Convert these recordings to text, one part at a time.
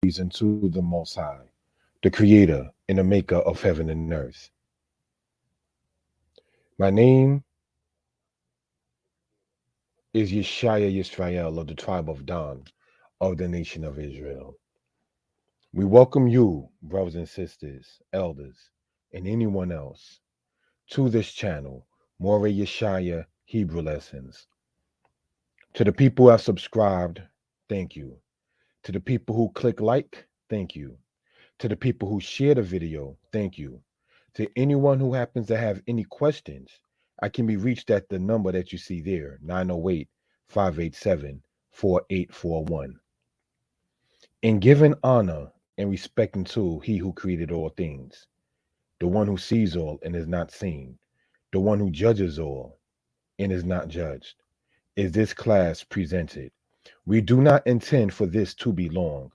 unto the Most High, the Creator and the Maker of heaven and earth. My name is Yeshaya Yisrael of the tribe of Dan of the nation of Israel. We welcome you, brothers and sisters, elders, and anyone else to this channel, More Yeshaya Hebrew Lessons. To the people who have subscribed, thank you. To the people who click like, thank you. To the people who share the video, thank you. To anyone who happens to have any questions, I can be reached at the number that you see there, 908-587-4841. In giving honor and respect unto he who created all things, the one who sees all and is not seen, the one who judges all and is not judged, is this class presented. We do not intend for this to be long.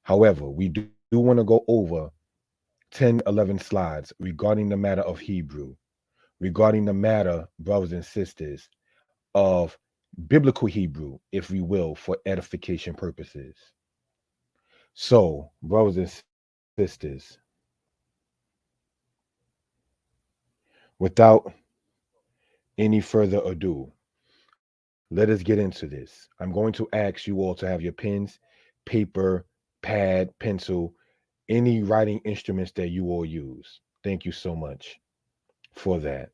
However, we do want to go over 10, 11 slides regarding the matter of Hebrew, regarding the matter, brothers and sisters, of biblical Hebrew, if we will, for edification purposes. So, brothers and sisters, without any further ado, let us get into this. I'm going to ask you all to have your pens, paper, pad, pencil, any writing instruments that you all use. Thank you so much for that.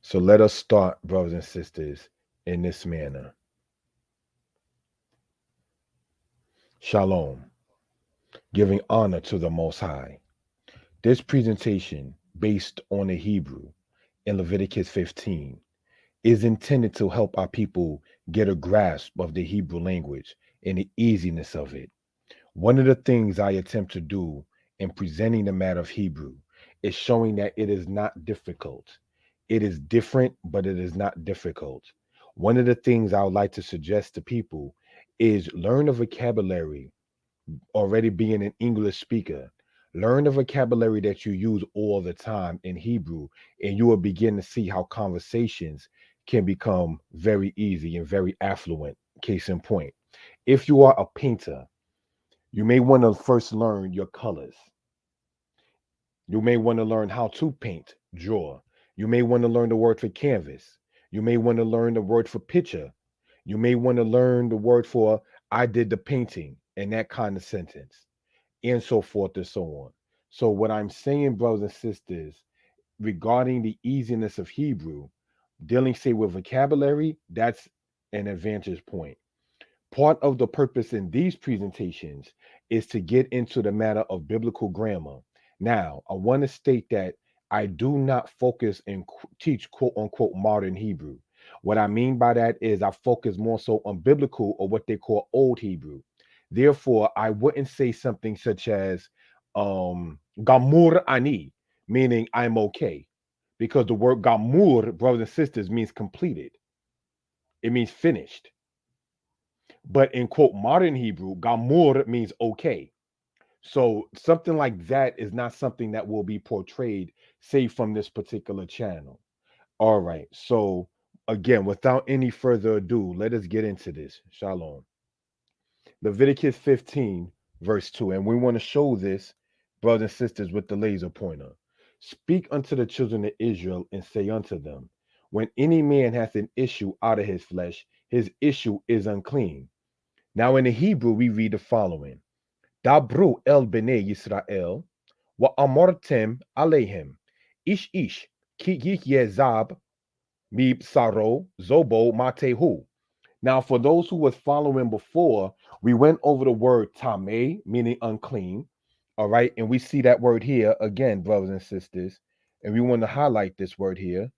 So let us start, brothers and sisters, in this manner. Shalom, giving honor to the Most High. This presentation, based on the Hebrew in Leviticus 15, is intended to help our people get a grasp of the Hebrew language and the easiness of it. One of the things I attempt to do in presenting the matter of Hebrew is showing that it is not difficult. It is different, but it is not difficult. One of the things I would like to suggest to people is learn a vocabulary already being an English speaker. Learn the vocabulary that you use all the time in Hebrew, and you will begin to see how conversations can become very easy and very affluent. Case in point, if you are a painter, you may want to first learn your colors. You may want to learn how to paint, draw. You may want to learn the word for canvas. You may want to learn the word for picture. You may want to learn the word for I did the painting and that kind of sentence, and so forth and so on. So, what I'm saying, brothers and sisters, regarding the easiness of Hebrew, dealing, say, with vocabulary, that's an advantage point. Part of the purpose in these presentations is to get into the matter of biblical grammar. Now, I want to state that I do not focus and teach quote unquote modern Hebrew. What I mean by that is I focus more so on biblical or what they call old Hebrew. Therefore, I wouldn't say something such as gamur ani, meaning I'm okay, because the word gamur, brothers and sisters, means completed. It means finished. But in quote modern Hebrew, gamur means okay. So something like that is not something that will be portrayed, say, from this particular channel. All right. So again, without any further ado, let us get into this. Shalom. Leviticus 15, verse 2. And we want to show this, brothers and sisters, with the laser pointer. Speak unto the children of Israel and say unto them, when any man hath an issue out of his flesh, his issue is unclean. Now, in the Hebrew, we read the following: Dabru el bnei Yisrael, wa amortem alehem, ish ki yezab mi saro zobo matehu. Now, for those who was following before, we went over the word tame, meaning unclean. All right, and we see that word here again, brothers and sisters, and we want to highlight this word here.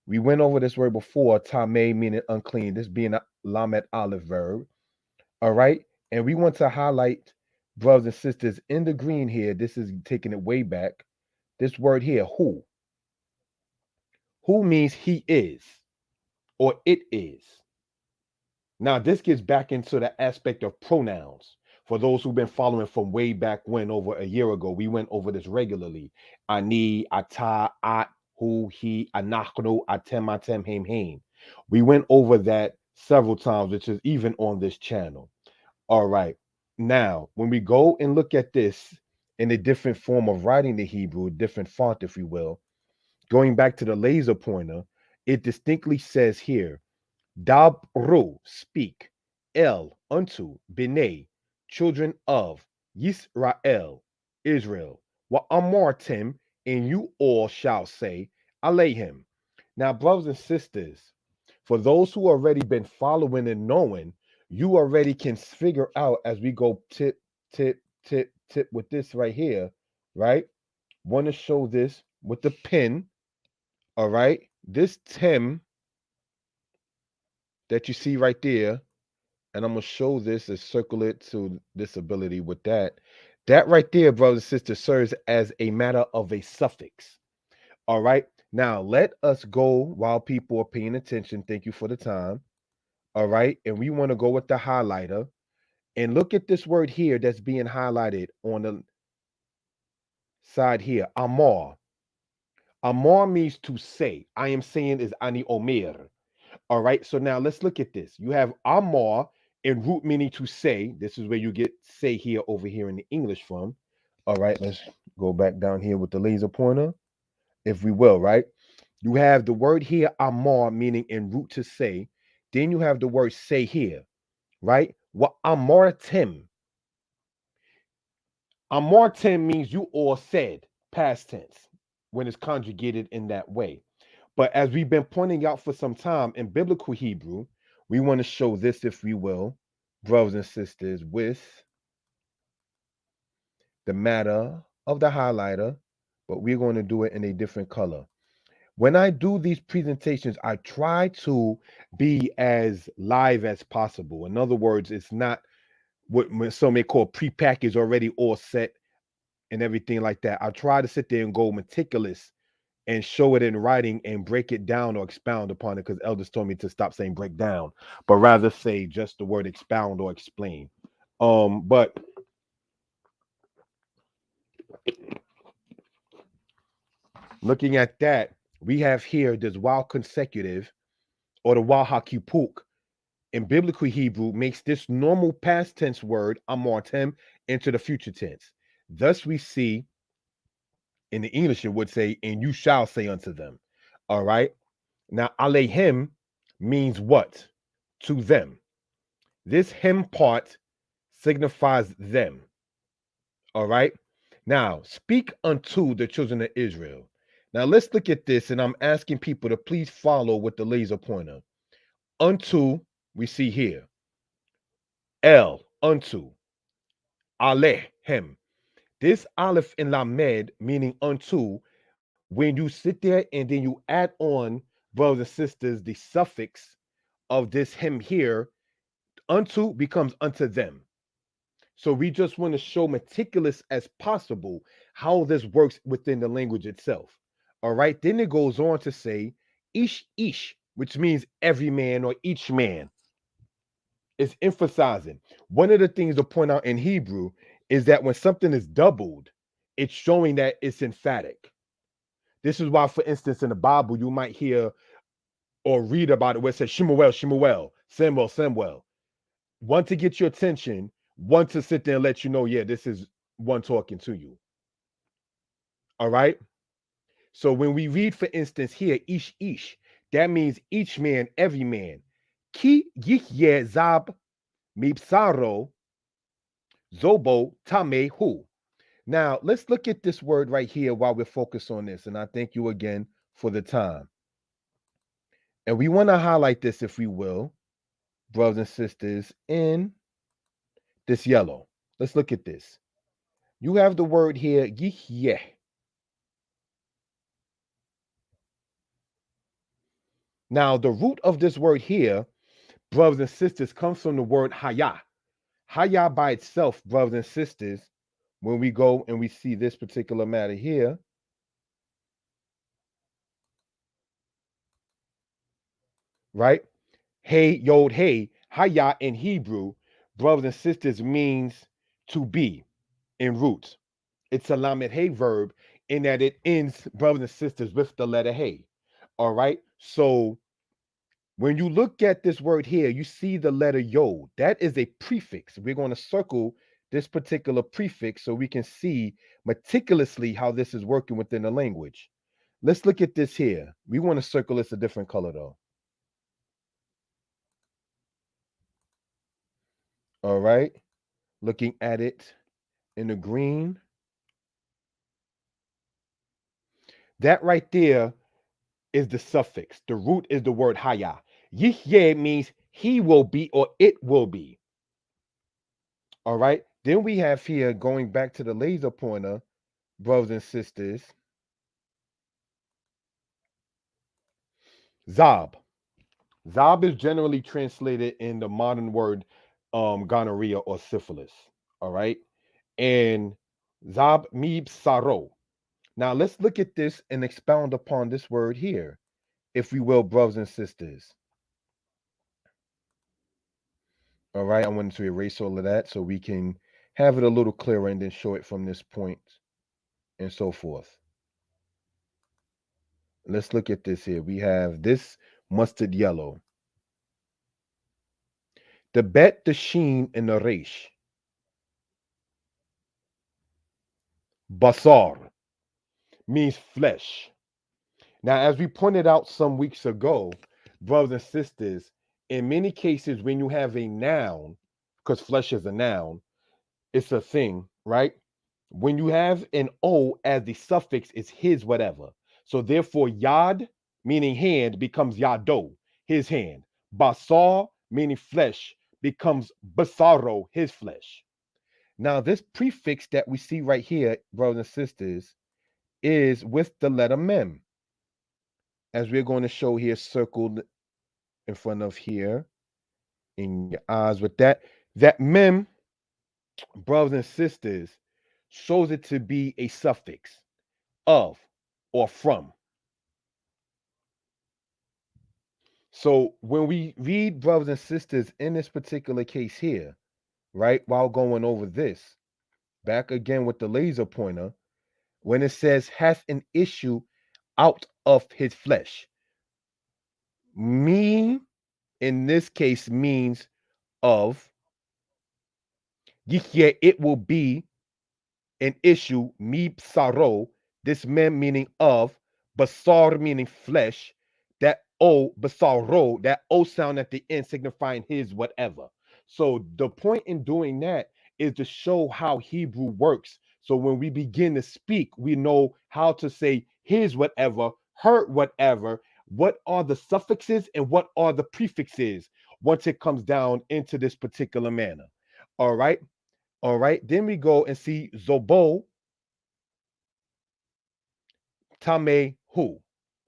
We went over this word before, tame, meaning unclean. This being a lamet aleph verb. All right. And we want to highlight, brothers and sisters, in the green here. This is taking it way back. This word here, who. Who means he is or it is. Now, this gets back into the aspect of pronouns. For those who've been following from way back when, over a year ago, we went over this regularly. Ani, ata, at, who, he, anachnu, atem, atem, haim, haim. We went over that several times, which is even on this channel. All right. Now, when we go and look at this in a different form of writing the Hebrew, different font, if you will, going back to the laser pointer, it distinctly says here, Dabru, speak, El, unto, B'nai, children of Yisrael, Israel, wa amartim, and you all shall say, Aleihim. Now, brothers and sisters, for those who already been following and knowing, you already can figure out as we go tip, tip, tip, tip with this right here, right? Want to show this with the pen, all right? This Tim that you see right there, and I'm gonna show this and circle it to this ability with that. That right there, brothers and sisters, serves as a matter of a suffix. All right. Now let us go while people are paying attention. Thank you for the time. All right. And we want to go with the highlighter and look at this word here that's being highlighted on the side here. Amor. Amor means to say. I am saying is ani omer. All right. So now let's look at this. You have amor in root meaning to say. This is where you get say here over here in the English from. All right. Let's go back down here with the laser pointer, if we will, right? You have the word here, amor, meaning in root to say. Then you have the word say here, right? What amortem. Amortem means you all said, past tense, when it's conjugated in that way. But as we've been pointing out for some time in biblical Hebrew, we want to show this, if we will, brothers and sisters, with the matter of the highlighter, but we're going to do it in a different color. When I do these presentations, I try to be as live as possible. In other words, it's not what some may call prepackaged, already all set and everything like that. I try to sit there and go meticulous and show it in writing and break it down or expound upon it, because elders told me to stop saying break down, but rather say just the word expound or explain. But looking at that, we have here this wild consecutive or the wild hakipuk in biblical Hebrew makes this normal past tense word amortem into the future tense. Thus, we see in the English it would say, "And you shall say unto them." All right. Now, alehem means what? To them. This him part signifies them. All right. Now, speak unto the children of Israel. Now, let's look at this, and I'm asking people to please follow with the laser pointer. Unto, we see here. El, unto. Alehem. This aleph in lamed, meaning unto, when you sit there and then you add on, brothers and sisters, the suffix of this him here, unto becomes unto them. So we just want to show meticulous as possible how this works within the language itself. All right. Then it goes on to say ish, which means every man or each man. Is emphasizing. One of the things to point out in Hebrew is that when something is doubled, it's showing that it's emphatic. This is why, for instance, in the Bible, you might hear or read about it where it says Shemuel, Shemuel, Samuel, Samuel. One to get your attention, one to sit there and let you know, yeah, this is one talking to you. All right. So when we read, for instance, here, ish, that means each man, every man. Ki yihye zab mipsaro zobo tame hu. Now, let's look at this word right here while we're focused on this. And I thank you again for the time. And we want to highlight this, if we will, brothers and sisters, in this yellow. Let's look at this. You have the word here, yihyeh. Now, the root of this word here, brothers and sisters, comes from the word haya. Haya by itself, brothers and sisters, when we go and we see this particular matter here, right? Hey, yod, hey, haya in Hebrew, brothers and sisters, means to be in roots. It's a lamed hey verb in that it ends, brothers and sisters, with the letter hey. All right. So When you look at this word here, you see the letter yod. That is a prefix. We're going to circle this particular prefix so we can see meticulously how this is working within the language. Let's look at this here. We want to circle this a different color though. All right. Looking at it in the green. That right there is the suffix. The root is the word haya. Yihyeh means he will be or it will be. All right. Then we have here, going back to the laser pointer, brothers and sisters, Zab. Zab is generally translated in the modern word gonorrhea or syphilis. All right. And Zab meeb saro. Now let's look at this and expound upon this word here, if we will, brothers and sisters. All right. I wanted to erase all of that so we can have it a little clearer and then show it from this point and so forth. Let's look at this here. We have this mustard yellow. The bet, the sheen, and the resh. Basar means flesh. Now, as we pointed out some weeks ago, brothers and sisters, in many cases, when you have a noun, because flesh is a noun, it's a thing, right? When you have an O as the suffix, it's his whatever. So therefore, yad, meaning hand, becomes yado, his hand. Basar, meaning flesh, becomes basaro, his flesh. Now, this prefix that we see right here, brothers and sisters, is with the letter mem, as we're going to show here, circled in front of here in your eyes with that. That mem, brothers and sisters, shows it to be a suffix of or from. So when we read, brothers and sisters, in this particular case here, right, while going over this, back again with the laser pointer, when it says hath an issue out of his flesh, mean in this case means of, yeah, it will be an issue, mi psaro, this mem meaning of, basar meaning flesh, that o, basaro, that o sound at the end signifying his whatever. So the point in doing that is to show how Hebrew works. So when we begin to speak, we know how to say his whatever, her whatever, what are the suffixes and what are the prefixes once it comes down into this particular manner. All right. All right. Then we go and see Zobo, Tame, who.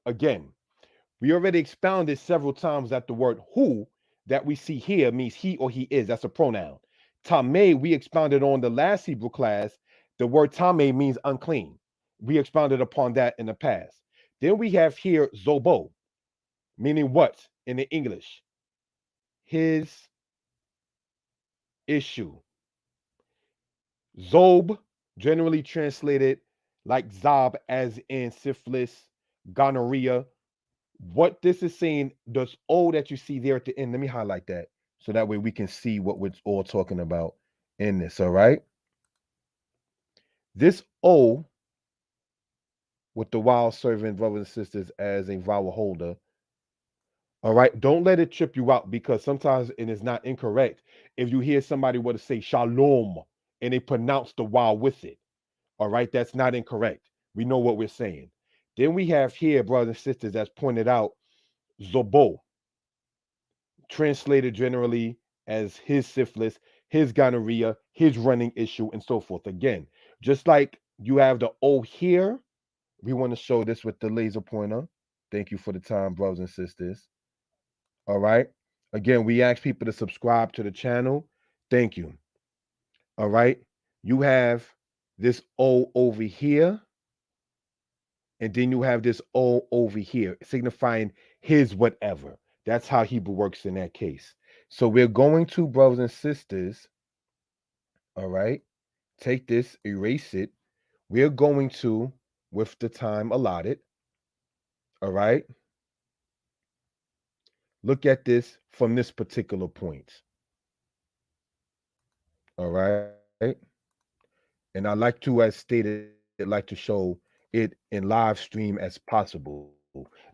Again, we already expounded several times that the word who that we see here means he or he is. That's a pronoun. Tame, we expounded on the last Hebrew class. The word tame means unclean. We expounded upon that in the past. Then we have here Zobo, meaning what in the English? His issue. Zob, generally translated like Zob, as in syphilis, gonorrhea. What this is saying, this O that you see there at the end, let me highlight that so that way we can see what we're all talking about in this. All right. This O with the wild servant, brothers and sisters, as a vowel holder. All right. Don't let it trip you out because sometimes it is not incorrect. If you hear somebody were to say shalom and they pronounce the vowel with it, all right, that's not incorrect. We know what we're saying. Then we have here, brothers and sisters, as pointed out, Zobo, translated generally as his syphilis, his gonorrhea, his running issue, and so forth. Again, just like you have the O here, we want to show this with the laser pointer. Thank you for the time, brothers and sisters. All right. Again, we ask people to subscribe to the channel. Thank you. All right. You have this O over here, and then you have this O over here, signifying his whatever. That's how Hebrew works in that case. So we're going to, brothers and sisters, all right, take this, erase it. We're going to, with the time allotted, all right, look at this from this particular point. All right. And I like to, as stated, like to show it in live stream as possible,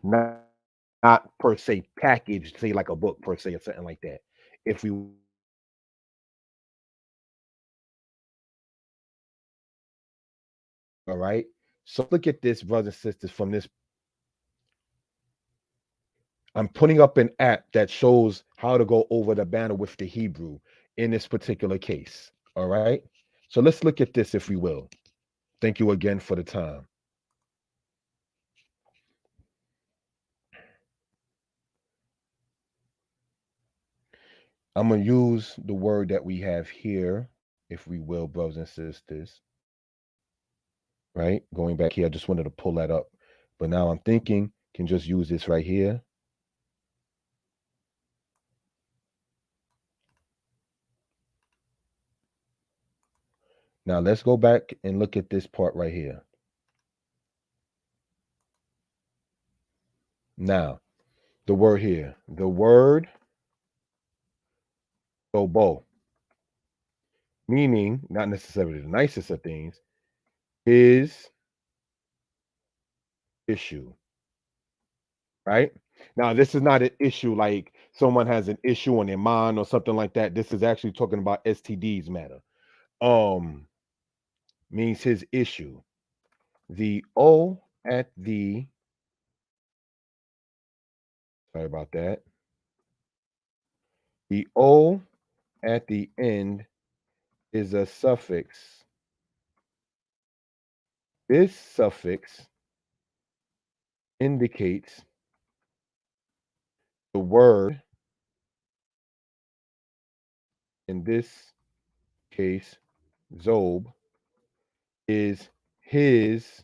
not per se packaged, say like a book per se or something like that. If we will, all right. So look at this, brothers and sisters, from this. I'm putting up an app that shows how to go over the banner with the Hebrew in this particular case. All right. So let's look at this, if we will. Thank you again for the time. I'm going to use the word that we have here, if we will, brothers and sisters. Right? Going back here, I just wanted to pull that up. But now I'm thinking, can just use this right here. Now let's go back and look at this part right here. Now, the word here, the word sobo, meaning not necessarily the nicest of things, is issue, right? Now, this is not an issue like someone has an issue on their mind or something like that. This is actually talking about STDs matter. Um, means his issue. The O at the, sorry about that. The O at the end is a suffix. This suffix indicates the word, in this case, Zob, is his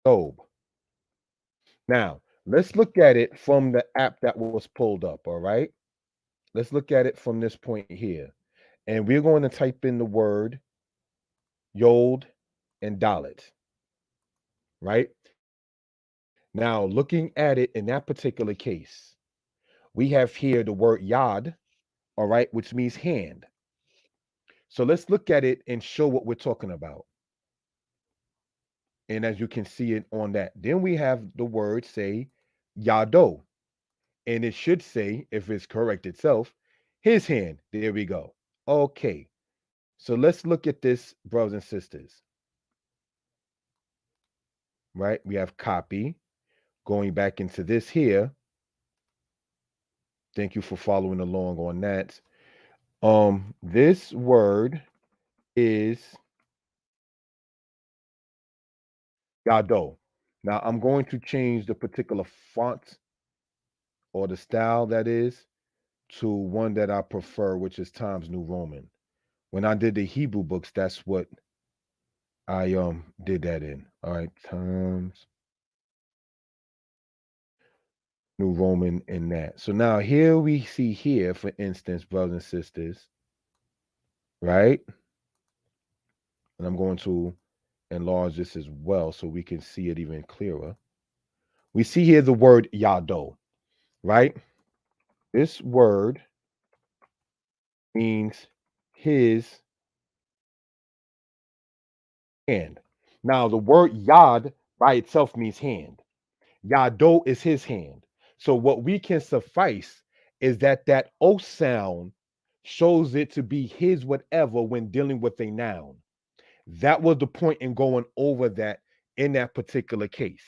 Zob. Now, let's look at it from the app that was pulled up, all right? Let's look at it from this point here. And we're going to type in the word Yod and Dalit, right? Now, looking at it in that particular case, we have here the word Yad, all right, which means hand. So let's look at it and show what we're talking about. And as you can see it on that, then we have the word say Yado. And it should say, if it's correct itself, his hand. There we go. Okay. So let's look at this, brothers and sisters. Right? We have copy. Going back into this here. Thank you for following along on that. This word is Yado. Now I'm going to change the particular font or the style that is to one that I prefer, which is Times New Roman. When I did the Hebrew books, that's what I did that in. All right, Times New Roman in that. So now here we see here, for instance, brothers and sisters, right? And I'm going to enlarge this as well so we can see it even clearer. We see here the word Yado, right? This word means his hand. Now, the word Yad by itself means hand. Yado is his hand. So what we can suffice is that that O sound shows it to be his whatever when dealing with a noun. That was the point in going over that in that particular case.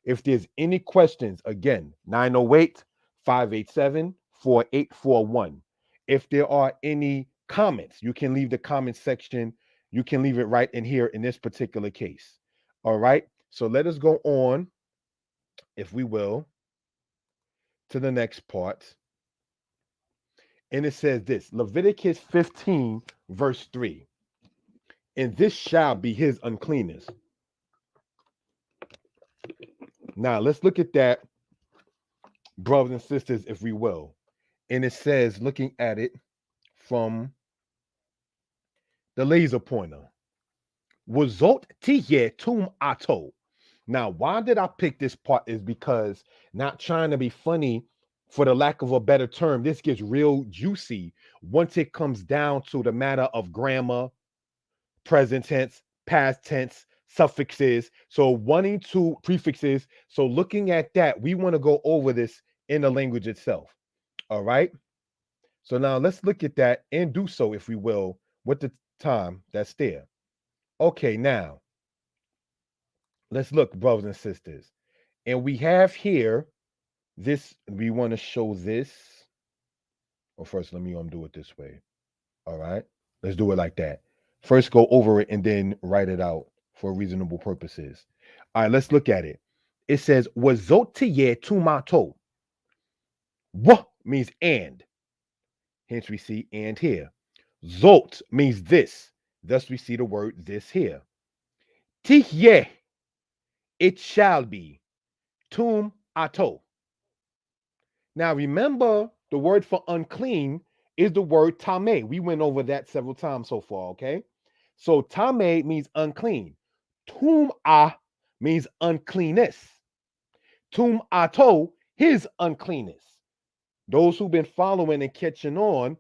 If there's any questions, again, 908 587 4841. If there are any comments, you can leave the comment section. You can leave it right in here in this particular case. All right. So let us go on, if we will, to the next part. And it says this, Leviticus 15, verse 3. And this shall be his uncleanness. Now let's look at that, brothers and sisters, if we will. And it says, looking at it from the laser pointer, Wazot tiye tum ato. Now, why did I pick this part is because, not trying to be funny, for the lack of a better term, this gets real juicy once it comes down to the matter of grammar, present tense, past tense, suffixes. So one and two prefixes. So looking at that, we want to go over this in the language itself. All right. So now let's look at that and do so, if we will, with the time that's there. Okay, now let's look, brothers and sisters. And we have here this, we want to show this. Well, first, let me do it this way. All right. Let's do it like that. First, go over it and then write it out for reasonable purposes. All right, let's look at it. It says, Wazotiye tumato. What means and. Hence, we see and here. Zot means this. Thus, we see the word this here. Tihye, it shall be. Tum ato. Now, remember, the word for unclean is the word tame. We went over that several times so far, okay? So tame means unclean. Tum a means uncleanness. Tum ato, his uncleanness. Those who've been following and catching on,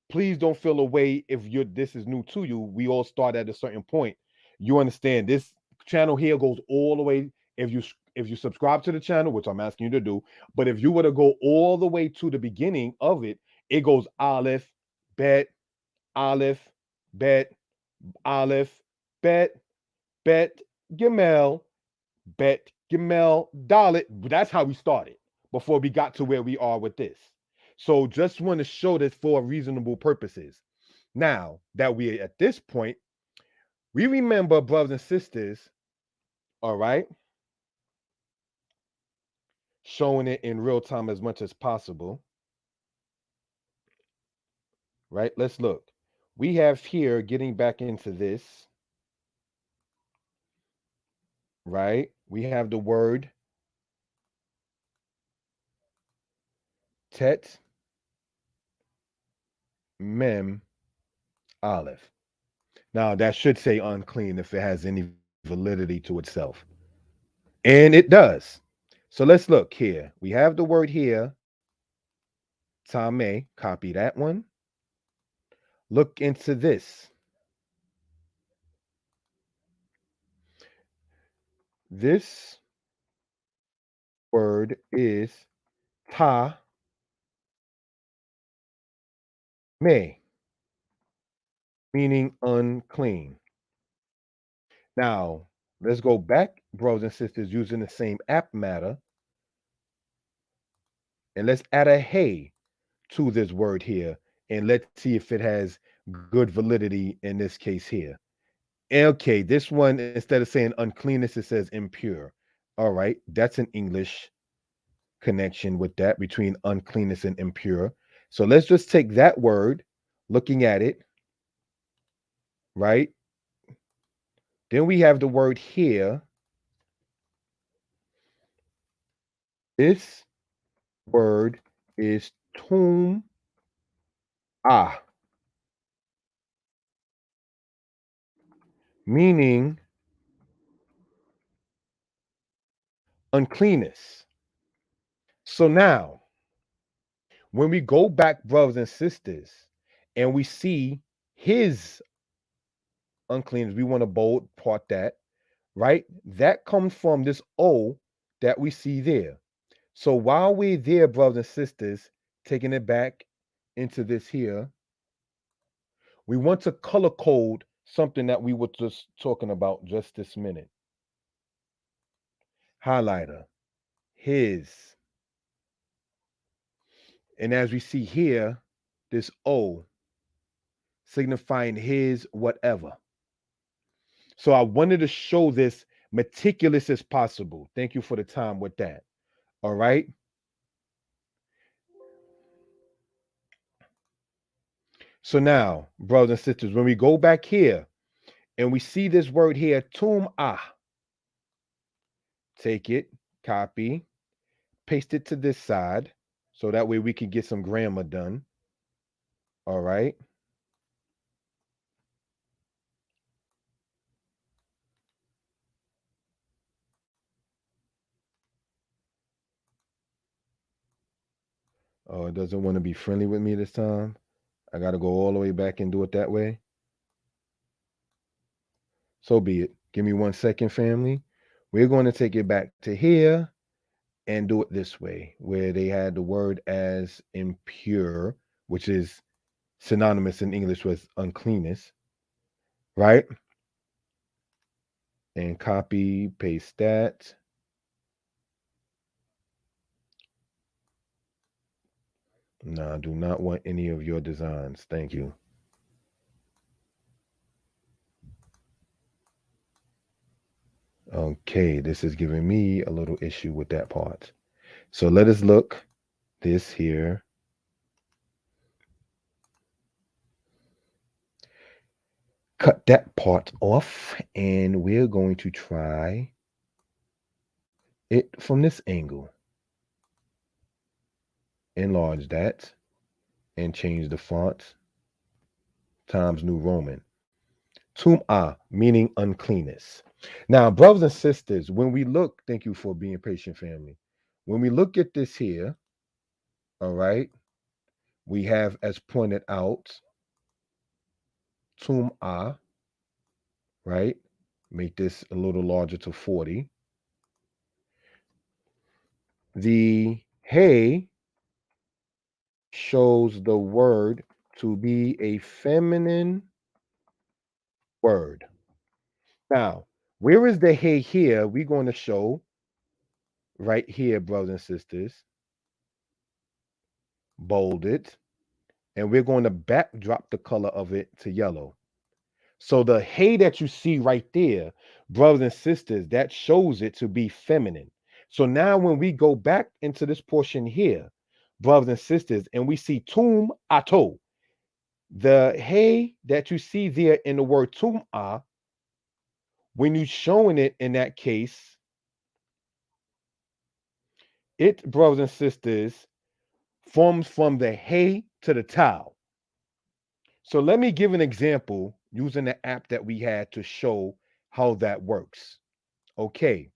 please don't feel away if you're this is new to you. We all start at a certain point. You understand this channel here goes all the way. If you subscribe to the channel, which I'm asking you to do, but if you were to go all the way to the beginning of it, it goes Aleph, Bet, Aleph, Bet, Aleph, Bet, Bet, Gimel, Bet, Gimel, Dalit. That's how we started before we got to where we are with this. So just want to show this for reasonable purposes. Now that we're at this point, we remember, brothers and sisters, all right, showing it in real time as much as possible, right? Let's look. We have here, getting back into this, right? We have the word tet mem aleph. Now that should say unclean if it has any validity to itself. And it does. So let's look here. We have the word here, tame, copy that one. Look into this. This word is ta me, meaning unclean. Now, let's go back, brothers and sisters, using the same app matter, and let's add a hey to this word here, and let's see if it has good validity in this case here. Okay, this one, instead of saying uncleanness, it says impure. All right, that's an English connection with that between uncleanness and impure. So let's just take that word, looking at it, right? Then we have the word here. This word is tum ah, meaning uncleanness. So now, when we go back, brothers and sisters, and we see his uncleanness, we want to bold part that, right? That comes from this O that we see there. So while we're there, brothers and sisters, taking it back into this here, we want to color code something that we were just talking about just this minute. Highlighter, his. And as we see here, this O signifying his whatever. So I wanted to show this meticulous as possible. Thank you for the time with that. All right. So now, brothers and sisters, when we go back here and we see this word here, tum ah, take it, copy, paste it to this side so that way we can get some grammar done. All right. Oh, it doesn't want to be friendly with me this time. I got to go all the way back and do it that way. So be it. Give me 1 second, family. We're going to take it back to here and do it this way, where they had the word as impure, which is synonymous in English with uncleanness, right? And copy, paste that. No, I do not want any of your designs. Thank you. Okay, this is giving me a little issue with that part. So let us look this here. Cut that part off, and we're going to try it from this angle. Enlarge that and change the font. Times New Roman. Tum'ah, meaning uncleanness. Now, brothers and sisters, when we look, thank you for being patient, family. When we look at this here, all right, we have, as pointed out, Tum'ah, right? Make this a little larger to 40. The hey shows the word to be a feminine word. Now, where is the hey here? We're going to show right here, brothers and sisters, bold it, and we're going to backdrop the color of it to yellow. So the hey that you see right there, brothers and sisters, that shows it to be feminine. So now when we go back into this portion here, brothers and sisters, and we see tum ato, the hey that you see there in the word tum when you're showing it in that case, it, brothers and sisters, forms from the hey to the tau. So let me give an example using the app that we had to show how that works. Okay,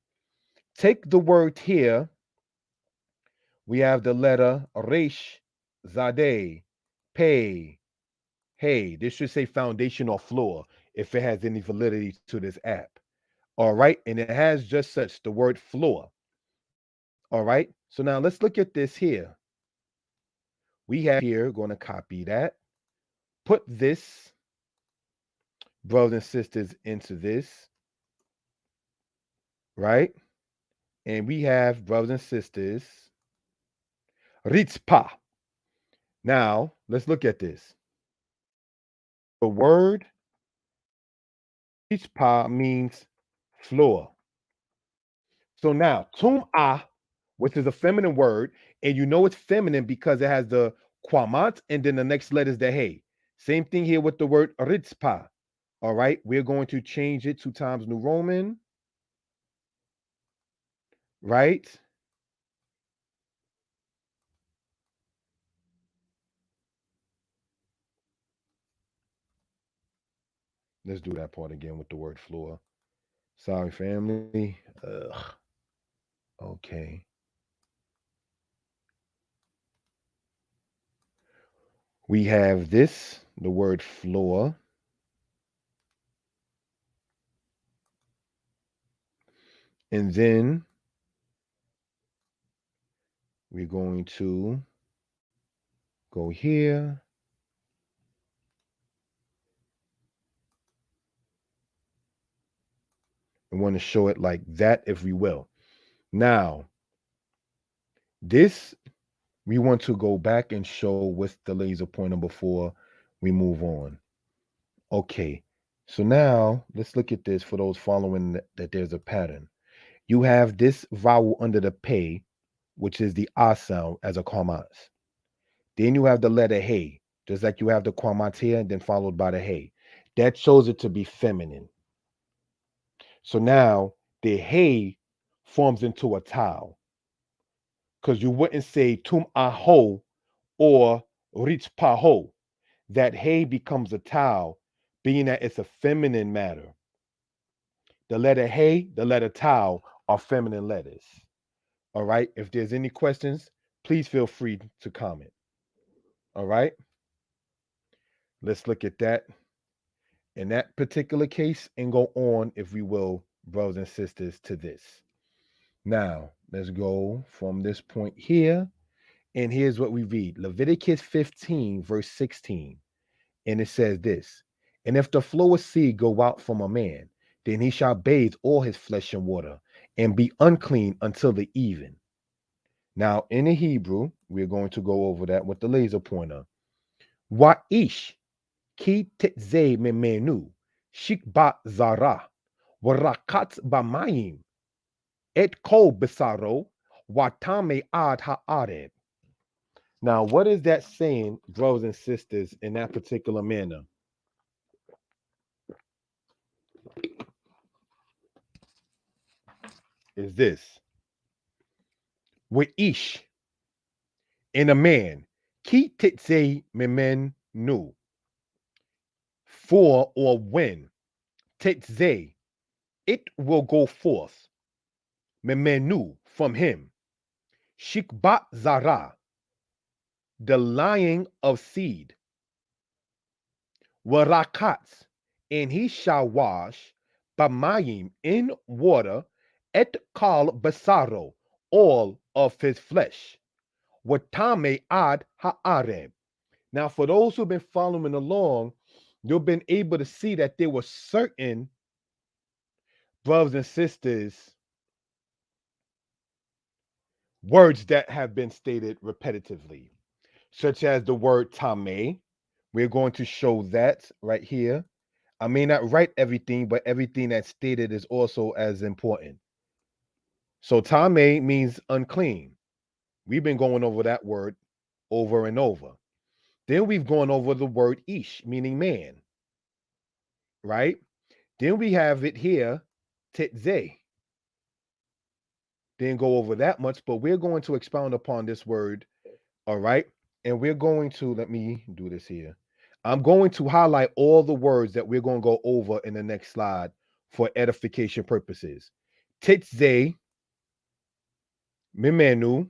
take the word here. We have the letter resh, zadeh, pay, hey. This should say foundation or floor if it has any validity to this app. All right, and it has just such the word floor. All right, so now let's look at this here. We have here, going to copy that, put this, brothers and sisters, into this, right? And we have, brothers and sisters, ritzpah. Now, let's look at this. The word ritzpah means floor. So now, tum'ah, which is a feminine word, and you know it's feminine because it has the quamat and then the next letter is the hey. Same thing here with the word ritzpah. All right, we're going to change it to Times New Roman, right? Let's do that part again with the word floor. Sorry, family. Ugh. Okay. We have this, the word floor. And then we're going to go here. I want to show it like that, if we will. Now, this we want to go back and show with the laser pointer before we move on. Okay, so now let's look at this for those following that there's a pattern. You have this vowel under the pay, which is the ah sound as a quamat. Then you have the letter hey, just like you have the quamat here, and then followed by the hey. That shows it to be feminine. So now the hey forms into a tau because you wouldn't say tum aho or rich paho. That hey becomes a tau, being that it's a feminine matter. The letter hey, the letter tau are feminine letters. All right. If there's any questions, please feel free to comment. All right, let's look at that in that particular case and go on, if we will, brothers and sisters, to this. Now, let's go from this point here. And here's what we read: Leviticus 15, verse 16. And it says this: And if the flow of seed go out from a man, then he shall bathe all his flesh in water and be unclean until the even. Now, in the Hebrew, we're going to go over that with the laser pointer. Wa'ish ki tetze memenu shikba zara warakat bamayim et kol besaro watame ad ha'areb. Now, what is that saying, brothers and sisters, in that particular manner? Is this: Wa'ish, in a man, ki tetze memenu, for or when, tetze, it will go forth, memenu, from him, shikbat zara, the lying of seed, warakats, and he shall wash, bamayim, in water, et kal basaro, all of his flesh, watame ad ha'areb. Now, for those who've been following along, you've been able to see that there were certain brothers and sisters words that have been stated repetitively, such as the word tame. We're going to show that right here. I may not write everything, but everything that's stated is also as important. So tame means unclean. We've been going over that word over and over. Then we've gone over the word ish, meaning man, right? Then we have it here, tetze. Didn't go over that much, but we're going to expound upon this word, all right? And we're going to, let me do this here. I'm going to highlight all the words that we're going to go over in the next slide for edification purposes. Tetze, mimenu,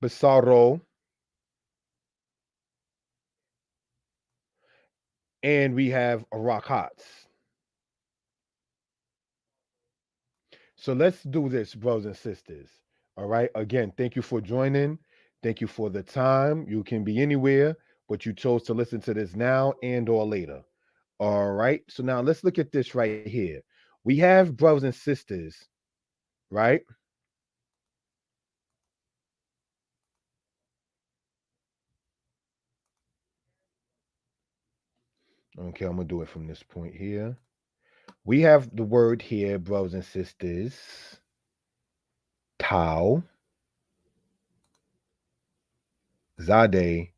basaro, and we have rakats. So let's do this, brothers and sisters. All right. Again, thank you for joining. Thank you for the time. You can be anywhere, but you chose to listen to this now and or later. All right. So now let's look at this right here. We have brothers and sisters, right? Okay, I'm gonna do it from this point here. We have the word here, brothers and sisters, Tau, Zade,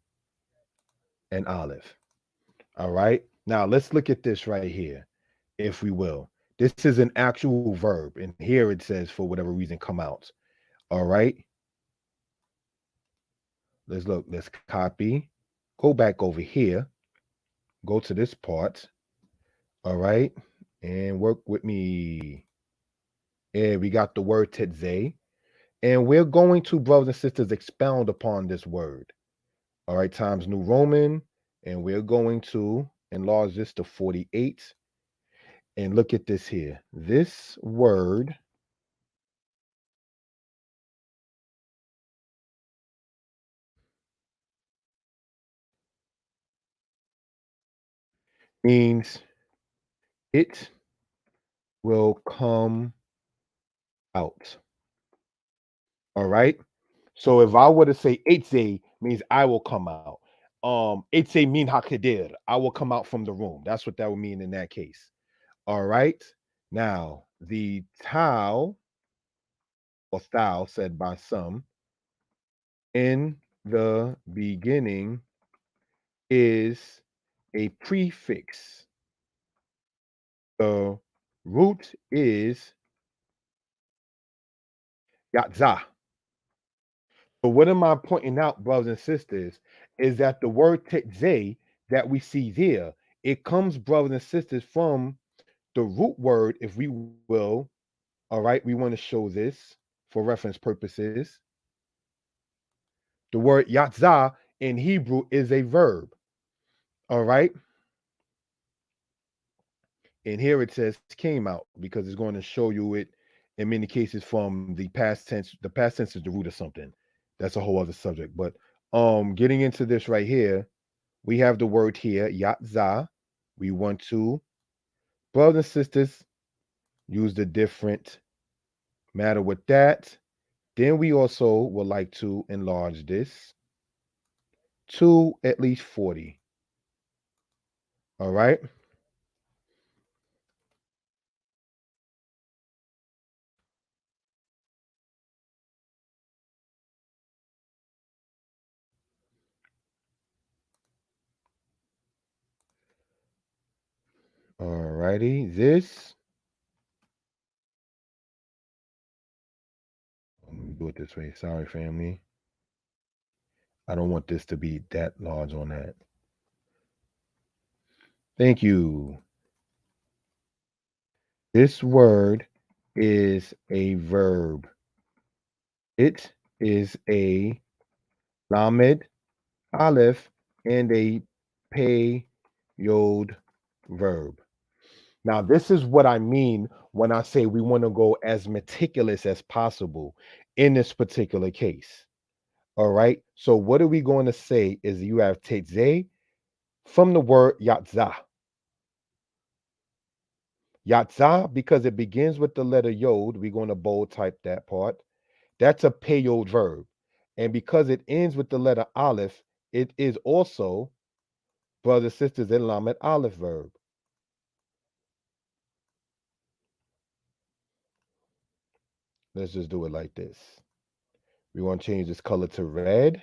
and Olive. All right. Now let's look at this right here, if we will. This is an actual verb, and here it says, for whatever reason, come out. All right. Let's look. Let's copy. Go back over here. Go to this part. All right. And work with me. And we got the word tetze. And we're going to, brothers and sisters, expound upon this word. All right. Times New Roman. And we're going to enlarge this to 48. And look at this here. This word means it will come out. All right. So if I were to say Eitze means I will come out. Eitze min hakadir, I will come out from the room. That's what that would mean in that case. All right. Now the tau or thou said by some in the beginning is a prefix. The root is yatza. But what am I pointing out, brothers and sisters, is that the word tetze that we see there, it comes, brothers and sisters, from the root word, if we will, All right, we want to show this for reference purposes. The word yatzah in Hebrew is a verb. All right. And here it says came out because it's going to show you it in many cases from the past tense. The past tense is the root of something. That's a whole other subject. But getting into this right here, we have the word here, yatzah. We want to, brothers and sisters, use the different matter with that. Then we also would like to enlarge this to at least 40. All right. All righty. This, let me do it this way. Sorry, family. I don't want this to be that large on that. Thank you. This word is a verb. It is a lamed, aleph, and a pay yod verb. Now, this is what I mean when I say we want to go as meticulous as possible in this particular case. All right. So, what are we going to say is you have tetzeh from the word yatzah. Yatzah, because it begins with the letter yod, we're going to bold type that part. That's a payod verb. And because it ends with the letter aleph, it is also, brothers and sisters, a lamed aleph verb. Let's just do it like this. We want to change this color to red.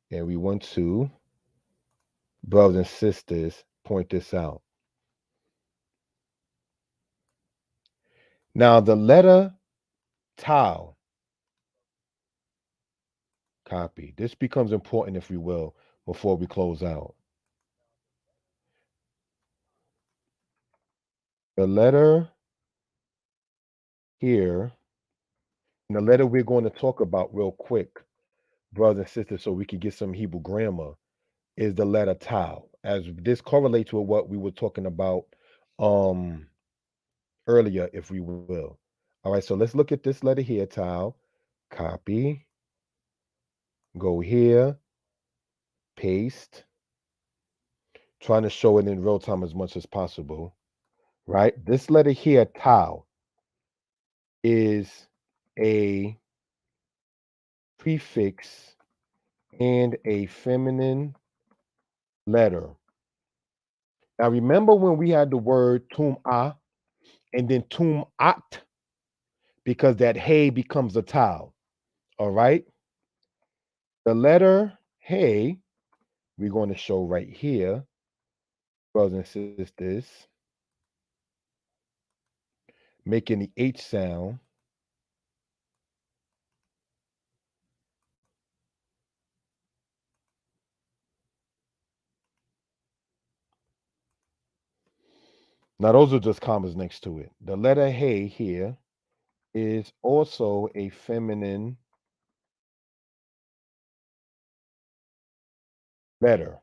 And we want to, brothers and sisters, point this out. Now, the letter tau, copy. This becomes important, if you will, before we close out. The letter here, and the letter we're going to talk about real quick, brothers and sisters, so we can get some Hebrew grammar, is the letter tau. As this correlates with what we were talking about um earlier, if we will. All right, so let's look at this letter here, tau. Copy, go here, paste, trying to show it in real time as much as possible. Right? This letter here, tau, is a prefix and a feminine letter. Now remember when we had the word tum'ah and then tum'at, because that hey becomes a tau. All right. The letter hey, we're going to show right here, brothers and sisters, making the H sound. Now, those are just commas next to it. The letter hey here is also a feminine letter.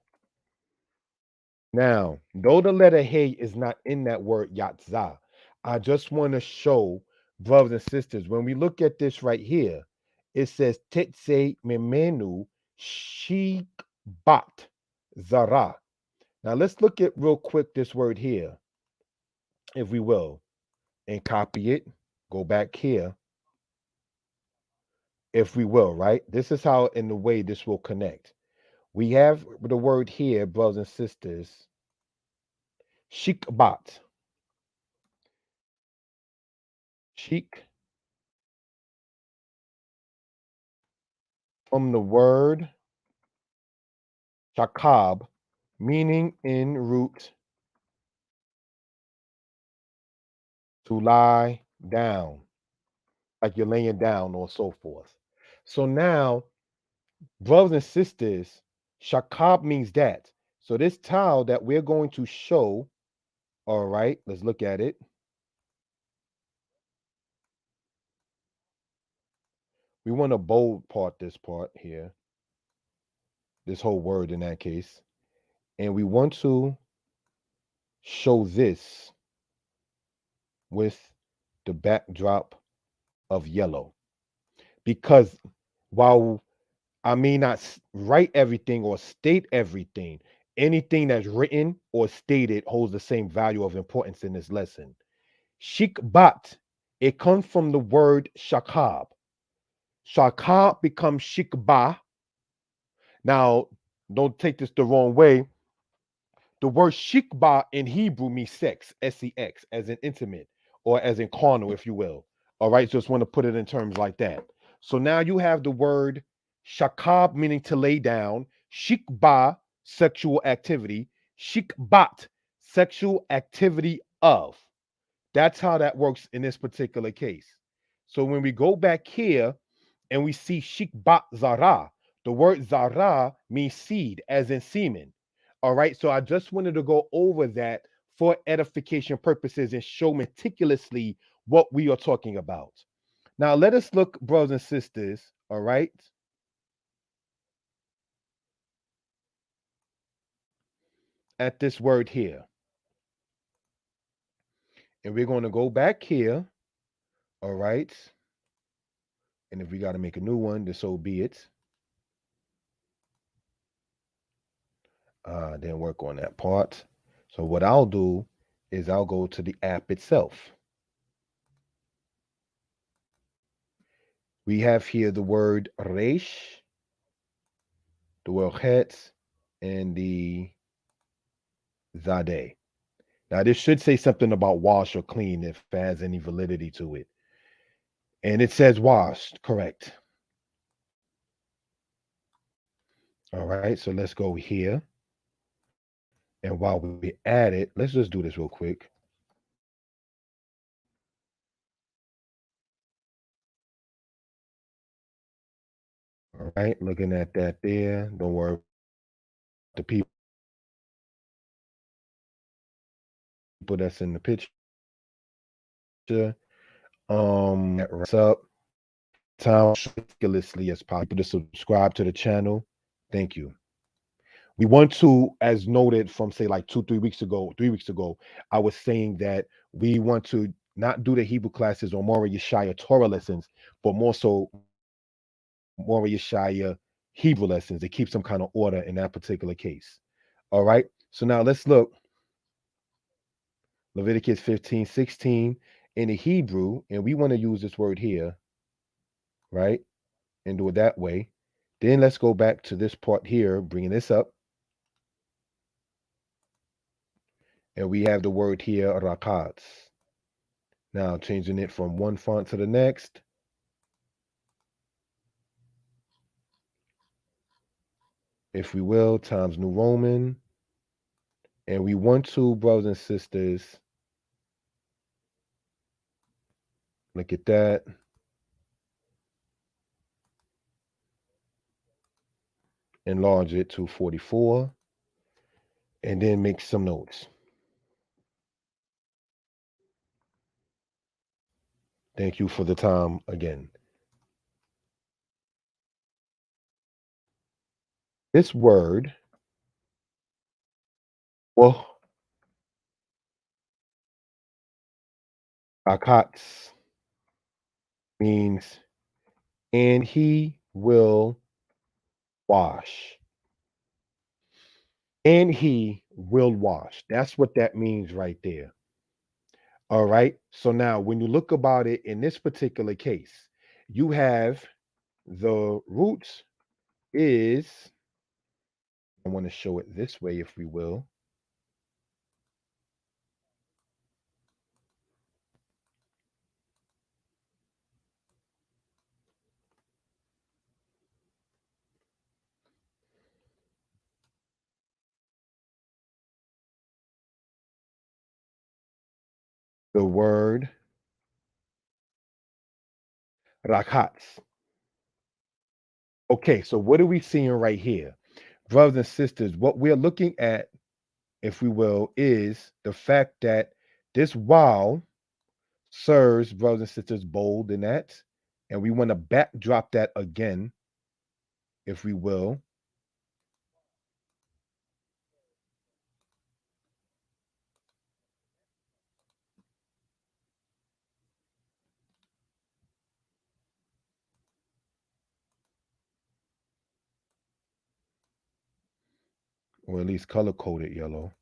Now, though the letter hey is not in that word yatzah, I just want to show brothers and sisters, when we look at this right here, it says tetse memenu shikbat zara. Now let's look at real quick this word here, if we will, and copy it. Go back here, if we will, right? This is how, in the way, this will connect. We have the word here, brothers and sisters, shikbat. Shik from the word shakab, meaning in root to lie down, like you're laying down or so forth. So now, brothers and sisters, shakab means that. So this towel that we're going to show, all right, let's look at it. We want to bold this part here, this whole word in that case. And we want to show this with the backdrop of yellow. Because while I may not write everything or state everything, anything that's written or stated holds the same value of importance in this lesson. Shikbat, it comes from the word shakab. Shakab becomes shikba. Now, don't take this the wrong way. The word shikba in Hebrew means sex, sex, as in intimate or as in carnal, if you will. All right, just want to put it in terms like that. So now you have the word shakab, meaning to lay down, shikba, sexual activity, shikbat, sexual activity of. That's how that works in this particular case. So when we go back here and we see shikbat zara, the word zara means seed, as in semen. All right. So I just wanted to go over that for edification purposes and show meticulously what we are talking about. Now, let us look, brothers and sisters, all right, at this word here. And we're going to go back here, all right. And if we got to make a new one, then so be it. Didn't work on that part. So what I'll do is I'll go to the app itself. We have here the word resh, the word het, and the zadeh. Now this should say something about wash or clean if it has any validity to it. And it says washed, correct. All right, so let's go here. And while we add it, let's just do this real quick. All right, looking at that there. Don't worry, the people that's in the picture. That wraps up time ridiculously as possible to subscribe to the channel. Thank you. We want to, as noted from say like 3 weeks ago, I was saying that we want to not do the Hebrew classes or Mora Yeshaya Torah lessons, but more so Mora Yeshaya Hebrew lessons to keep some kind of order in that particular case. All right. So now let's look Leviticus 15:16 in the Hebrew, and we want to use this word here, right? And do it that way. Then let's go back to this part here, bringing this up. And we have the word here, rakats. Now changing it from one font to the next. If we will, Times New Roman. And we want to, brothers and sisters, look at that. Enlarge it to 44. And then make some notes. Thank you for the time again. This word, well, rakats means, and he will wash. And he will wash. That's what that means right there. All right. So now when you look about it in this particular case, you have the roots is, I want to show it this way, if we will. The word rakats. Okay, so what are we seeing right here? Brothers and sisters, what we're looking at, if we will, is the fact that this wow serves, brothers and sisters, bold in that. And we want to backdrop that again, if we will. Or at least color coded yellow,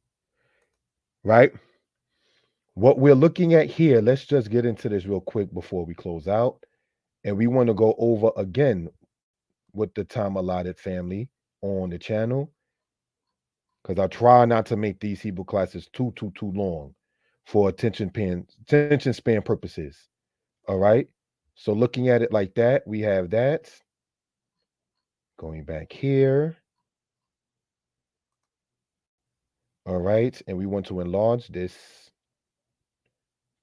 right? What we're looking at here, let's just get into this real quick before we close out. And we want to go over again with the time allotted family on the channel, because I try not to make these Hebrew classes too long for attention span purposes. All right. So looking at it like that, we have that. Going back here. All right. And we want to enlarge this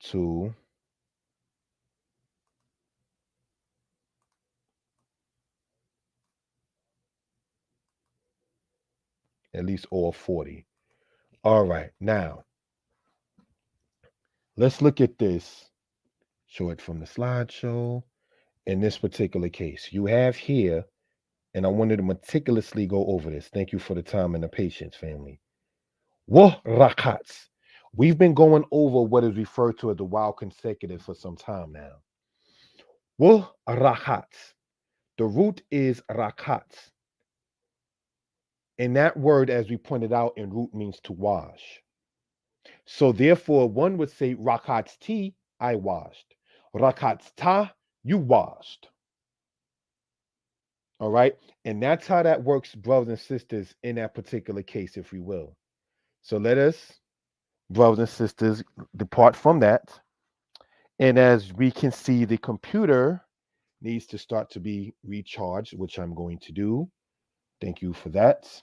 to at least all 40. All right. Now, let's look at this. Show it from the slideshow. In this particular case, you have here, and I wanted to meticulously go over this. Thank you for the time and the patience, family. Rakats. We've been going over what is referred to as the wild consecutive for some time now. Rakats. The root is rakats. And that word, as we pointed out in root, means to wash. So therefore, one would say rakats ti, I washed. Rakats ta, you washed. All right. And that's how that works, brothers and sisters, in that particular case, if we will. So let us, brothers and sisters, depart from that. And as we can see, the computer needs to start to be recharged, which I'm going to do. Thank you for that.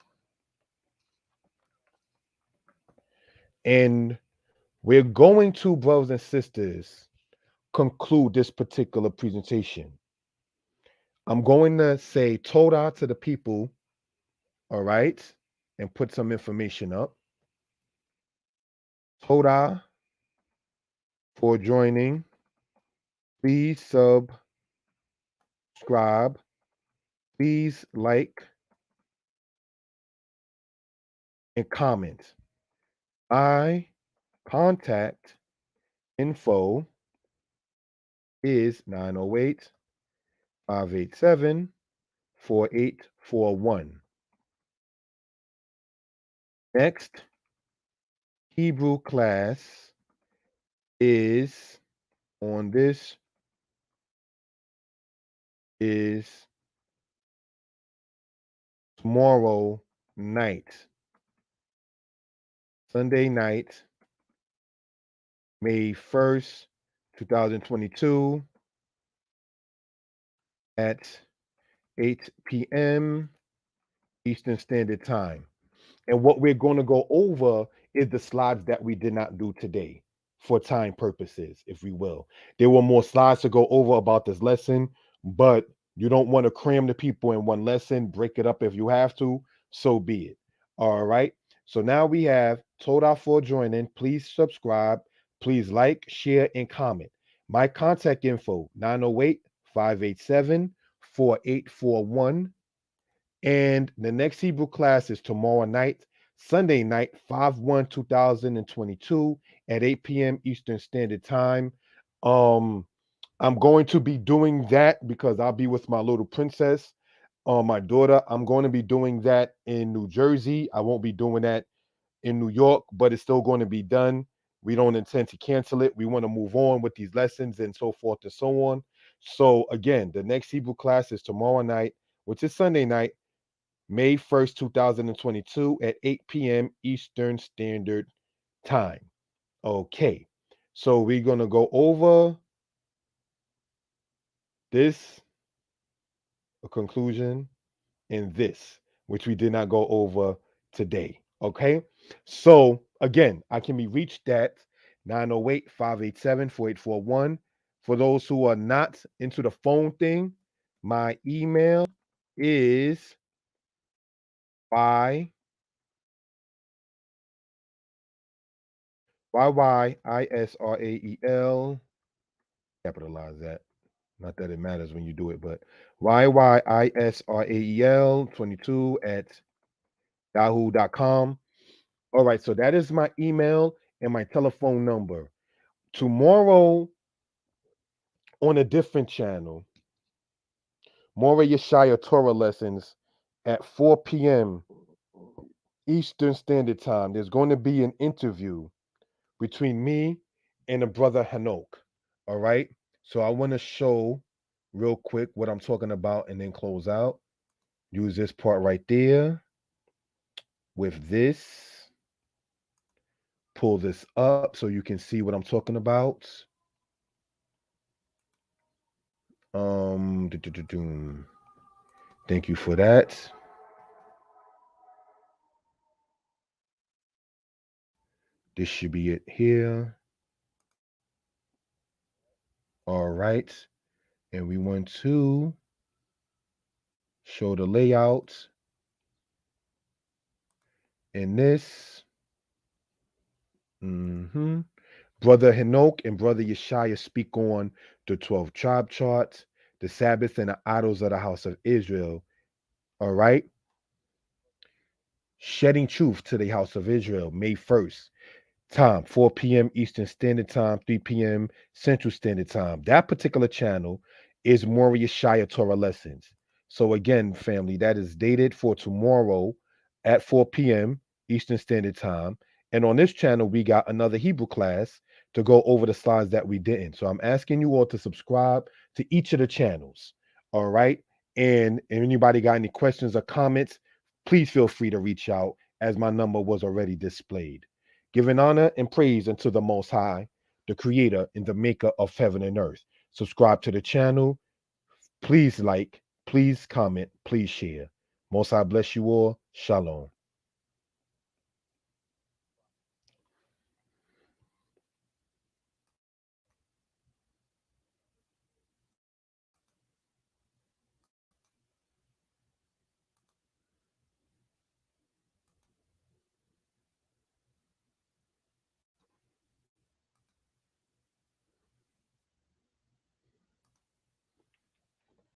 And we're going to, brothers and sisters, conclude this particular presentation. I'm going to say Toda to the people, all right, and put some information up. Toda for joining. Please subscribe. Please like and comment. My contact info is 908 587 4841. Next Hebrew class is on this is tomorrow night, Sunday night, May 1st, 2022 at 8 p.m. Eastern Standard Time. And what we're going to go over is the slides that we did not do today for time purposes, if we will. There were more slides to go over about this lesson, but you don't want to cram the people in one lesson, break it up if you have to, so be it. All right. So now we have Toda for joining. Please subscribe. Please like, share, and comment. My contact info 908 587 4841. And the next Hebrew class is tomorrow night, Sunday night, 5/1/2022 at 8 p.m. Eastern Standard Time. Um, I'm going to be doing that because I'll be with my little princess, my daughter. I'm going to be doing that in New Jersey. I won't be doing that in New York, but it's still going to be done. We don't intend to cancel it. We want to move on with these lessons and so forth and so on. So again, the next Hebrew class is tomorrow night, which is Sunday night, May 1st, 2022 at 8 p.m. Eastern Standard Time. Okay. So we're going to go over this, a conclusion, and this, which we did not go over today. Okay. So again, I can be reached at 908 587 4841. For those who are not into the phone thing, my email is YYISRAEL, capitalize that, Not that it matters when you do it, but YYISRAEL22 at yahoo.com. All right, so that is my email and my telephone number. Tomorrow on a different channel, Mora Yeshaya Torah lessons at 4 p.m. Eastern Standard Time. There's going to be an interview between me and a brother Hanok. All right. So I want to show real quick what I'm talking about and then close out. Use this part right there with this. Pull this up so you can see what I'm talking about. Thank you for that. This should be it here. All right. And we want to show the layout in this. Brother Hanok and Brother Yeshaya speak on the 12 tribe charts, the Sabbath, and the idols of the house of Israel. All right. Shedding truth to the house of Israel, May 1st. Time 4 p.m. Eastern Standard Time, 3 p.m. Central Standard Time. That particular channel is Moriah Shire Torah Lessons. So again, family, that is dated for tomorrow at 4 p.m. Eastern Standard Time. And on this channel, we got another Hebrew class to go over the slides that we didn't. So I'm asking you all to subscribe to each of the channels. All right. And if anybody got any questions or comments, please feel free to reach out as my number was already displayed. Giving honor and praise unto the Most High, the Creator and the Maker of heaven and earth. Subscribe to the channel. Please like, please comment, please share. Most High bless you all. Shalom.